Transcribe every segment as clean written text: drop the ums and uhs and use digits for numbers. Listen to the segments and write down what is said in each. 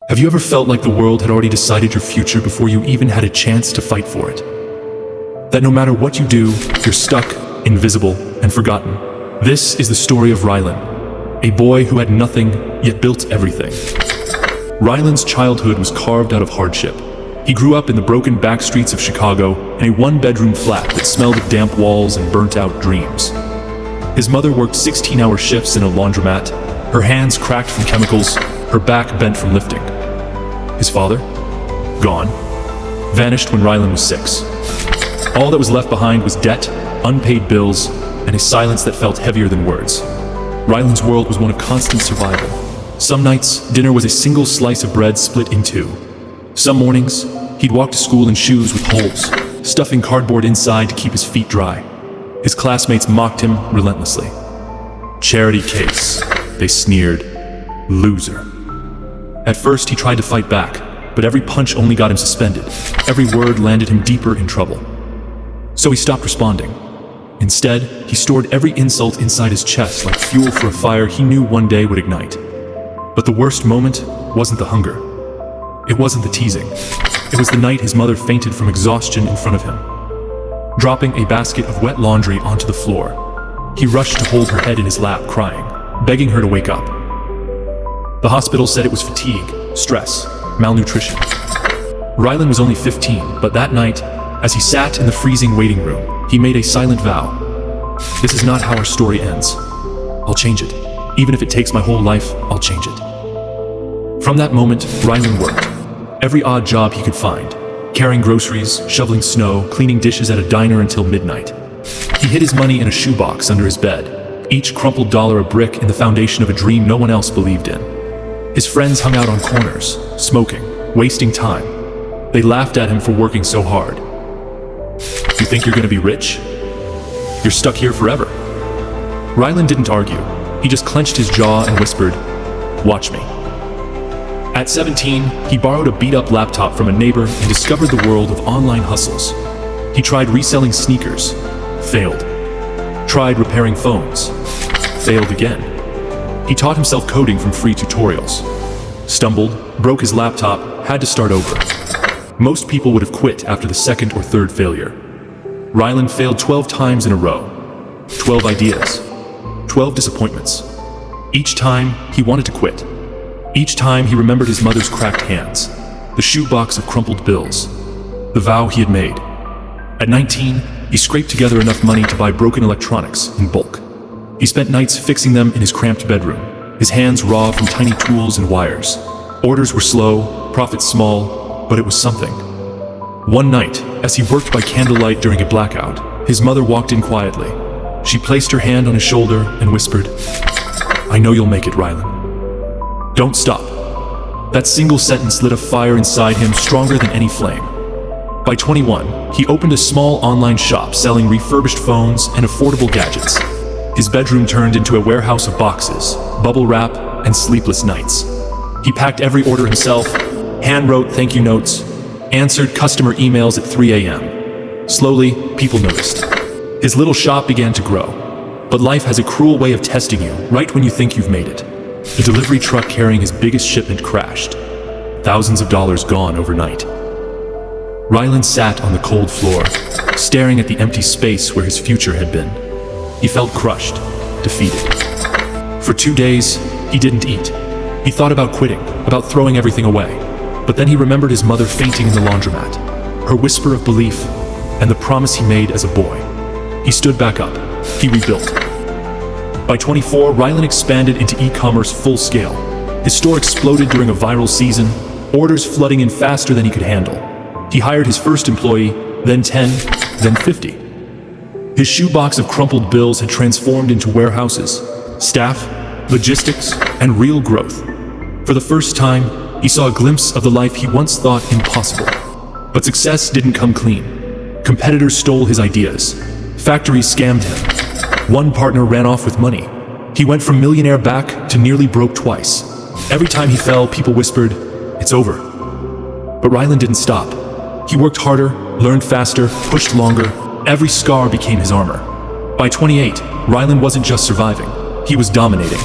Have you ever felt like the world had already decided your future before you even had a chance to fight for it? That no matter what you do, you're stuck, invisible, and forgotten. This is the story of Rylan, a boy who had nothing, yet built everything. Rylan's childhood was carved out of hardship. He grew up in the broken back streets of Chicago in a one-bedroom flat that smelled of damp walls and burnt-out dreams. His mother worked 16-hour shifts in a laundromat, her hands cracked from chemicals, her back bent from lifting. His father? Gone. Vanished when Rylan was 6. All that was left behind was debt, unpaid bills, and a silence that felt heavier than words. Rylan's world was one of constant survival. Some nights, dinner was a single slice of bread split in two. Some mornings, he'd walk to school in shoes with holes, stuffing cardboard inside to keep his feet dry. His classmates mocked him relentlessly. Charity case, they sneered. Loser. At first, he tried to fight back, but every punch only got him suspended. Every word landed him deeper in trouble. So he stopped responding. Instead, he stored every insult inside his chest like fuel for a fire he knew one day would ignite. But the worst moment wasn't the hunger. It wasn't the teasing. It was the night his mother fainted from exhaustion in front of him. Dropping a basket of wet laundry onto the floor, he rushed to hold her head in his lap, crying, begging her to wake up. The hospital said it was fatigue, stress, malnutrition. Rylan was only 15, but that night, as he sat in the freezing waiting room, he made a silent vow. This is not how our story ends. I'll change it. Even if it takes my whole life, I'll change it. From that moment, Rylan worked. Every odd job he could find. Carrying groceries, shoveling snow, cleaning dishes at a diner until midnight. He hid his money in a shoebox under his bed, each crumpled dollar a brick in the foundation of a dream no one else believed in. His friends hung out on corners, smoking, wasting time. They laughed at him for working so hard. You think you're gonna be rich? You're stuck here forever. Rylan didn't argue. He just clenched his jaw and whispered, "Watch me." At 17, he borrowed a beat-up laptop from a neighbor and discovered the world of online hustles. He tried reselling sneakers, failed. Tried repairing phones, failed again. He taught himself coding from free tutorials. Stumbled, broke his laptop, had to start over. Most people would have quit after the second or third failure. Rylan failed 12 times in a row. 12 ideas. 12 disappointments. Each time, he wanted to quit. Each time, he remembered his mother's cracked hands, the shoebox of crumpled bills, the vow he had made. At 19, he scraped together enough money to buy broken electronics in bulk. He spent nights fixing them in his cramped bedroom, his hands raw from tiny tools and wires. Orders were slow, profits small, but it was something. One night, as he worked by candlelight during a blackout, his mother walked in quietly. She placed her hand on his shoulder and whispered, "I know you'll make it, Rylan. Don't stop." That single sentence lit a fire inside him stronger than any flame. By 21, he opened a small online shop selling refurbished phones and affordable gadgets. His bedroom turned into a warehouse of boxes, bubble wrap, and sleepless nights. He packed every order himself, hand-wrote thank you notes, answered customer emails at 3 a.m. Slowly, people noticed. His little shop began to grow. But life has a cruel way of testing you right when you think you've made it. The delivery truck carrying his biggest shipment crashed. Thousands of dollars gone overnight. Rylan sat on the cold floor, staring at the empty space where his future had been. He felt crushed, defeated. For 2 days, he didn't eat. He thought about quitting, about throwing everything away. But then he remembered his mother fainting in the laundromat, her whisper of belief, and the promise he made as a boy. He stood back up. He rebuilt. By 24, Rylan expanded into e-commerce full scale. His store exploded during a viral season, orders flooding in faster than he could handle. He hired his first employee, then 10, then 50. His shoebox of crumpled bills had transformed into warehouses, staff, logistics, and real growth. For the first time, he saw a glimpse of the life he once thought impossible. But success didn't come clean. Competitors stole his ideas. Factories scammed him. One partner ran off with money. He went from millionaire back to nearly broke twice. Every time he fell, people whispered, "It's over." But Rylan didn't stop. He worked harder, learned faster, pushed longer. Every scar became his armor. By 28, Rylan wasn't just surviving. He was dominating.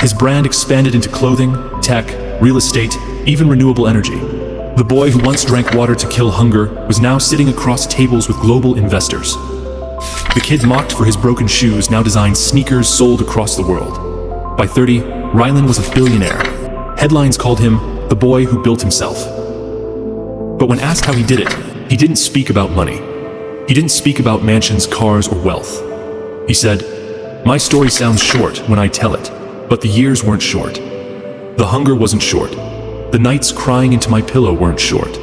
His brand expanded into clothing, tech, real estate, even renewable energy. The boy who once drank water to kill hunger was now sitting across tables with global investors. The kid mocked for his broken shoes now designed sneakers sold across the world. By 30, Rylan was a billionaire. Headlines called him the boy who built himself. But when asked how he did it, he didn't speak about money. He didn't speak about mansions, cars, or wealth. He said, "My story sounds short when I tell it, but the years weren't short. The hunger wasn't short. The nights crying into my pillow weren't short.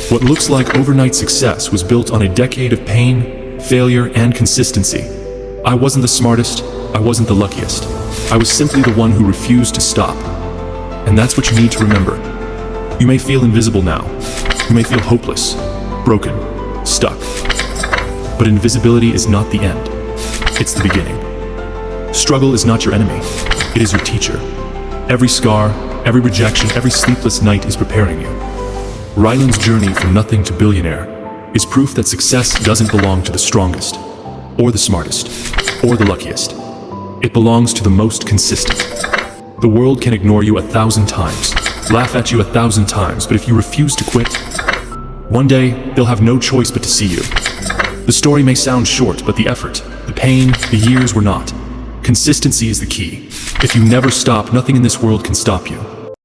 What looks like overnight success was built on a decade of pain, failure, and consistency. I wasn't the smartest, I wasn't the luckiest. I was simply the one who refused to stop. And that's what you need to remember. You may feel invisible now. You may feel hopeless, broken, stuck. But invisibility is not the end. It's the beginning. Struggle is not your enemy. It is your teacher. Every scar, every rejection, every sleepless night is preparing you. Rylan's journey from nothing to billionaire is proof that success doesn't belong to the strongest, or the smartest, or the luckiest. It belongs to the most consistent. The world can ignore you 1,000 times, laugh at you 1,000 times, but if you refuse to quit, one day they'll have no choice but to see you. The story may sound short, but the effort, the pain, the years were not. Consistency is the key. If you never stop, nothing in this world can stop you.